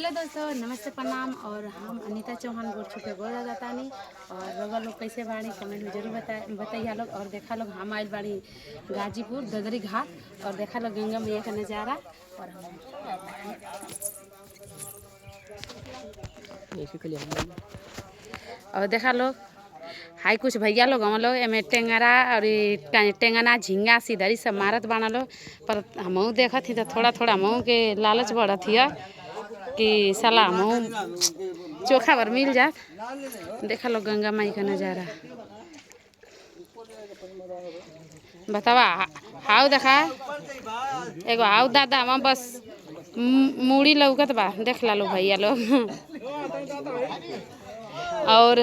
Hello दोस्तों, नमस्ते प्रणाम। और हम अनीता चौहान गोड़ छुके गोड़ लगातानी। और रउआ लोग कैसे बाड़ी कमेंट में जरूर बताइए लोग। और देखा लोग हम आइल बाड़ी गाजीपुर ददरी घाट। और देखा लोग गंगा मैया का नज़ारा। और हम और देखा लोग हाई कुछ भैया लोग हम लोग एमे टेंगरा और टेंगना झींगा सीधरी सब मारत बाना लोग। पर हमहू देखत ही तो थोड़ा थोड़ा हमहू के लालच बढ़त हिया कि साला हमहू चोखा भर मिल जात। देखा लोग गंगा माई का नज़ारा बतावा। हाउ देखा एगो हाउ दादा हम बस मूड़ी लौकत बा। देख ला लो भैया लोग। और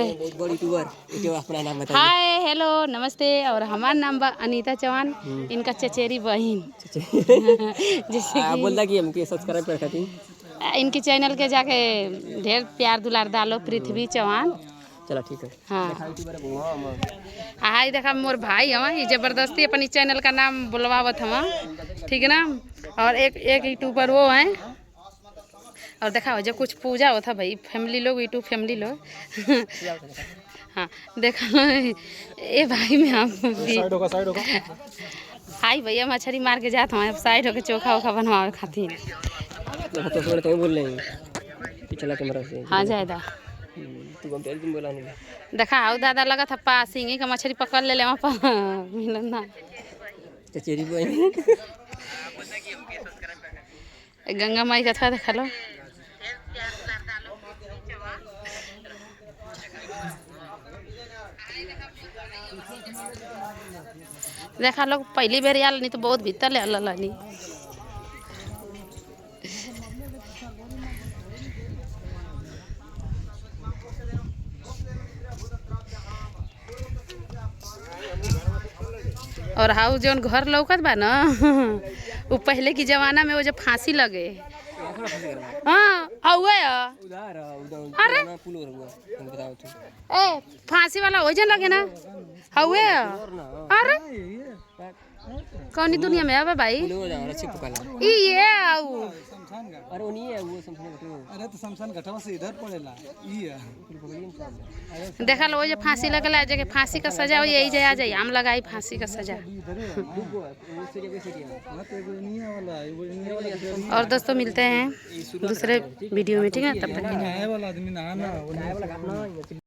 हाय हेलो नमस्ते। और हमारा नाम बा अनीता चौहान, इनका चचेरी बहन। जैसे कि बोलता कि हमके सब्सक्राइब कर खाती इनकी चैनल के जाके ढेर प्यार दुलार डालो, पृथ्वी चौहान। चलो ठीक है। हाँ हाय देखा मोर भाई हवा ये जबरदस्ती अपनी चैनल का नाम बुलवावत हवा, ठीक है ना। और एक यूट्यूबर वो हैं। और देखा जब कुछ पूजा होता भाई फैमिली लोग यूट्यूब फैमिली लोग। हाँ देखा ए भाई में हम हाय भैया मछली मार के जात हमारे साइड होके चोखा वोखा बनवावे खातिर। तो बोल रहे हैं चला कैमरा से। हाँ जायदा तू हम तेरे दिन बोला नहीं देखा हाउ दादा लगा था पा सिंगी का मछली पकड़ ले वहाँ पर मिलन ना चचेरी बहन। गंगा माई का था देखा लो। देखा लोग पहली बेर आल नहीं तो बहुत भीतर ले आल नहीं। और हाउ जौन घर लौकत बा ना वो पहले की जमाना में वो जब फांसी लगे। हाँ हुआ अरे ए फांसी वाला हो लगे ना हुए। अरे कौन दुनिया में है भाई ये आऊ। अरे वो नहीं है वो शमशान घाट। अरे तो शमशान घाटवा से इधर पड़ेला ई है। देखा लो ये फांसी लगला जगह फांसी का सजा हो यही जा जाए हम लगाई फांसी का सजा। और दोस्तों मिलते हैं दूसरे वीडियो में, ठीक है। तब तक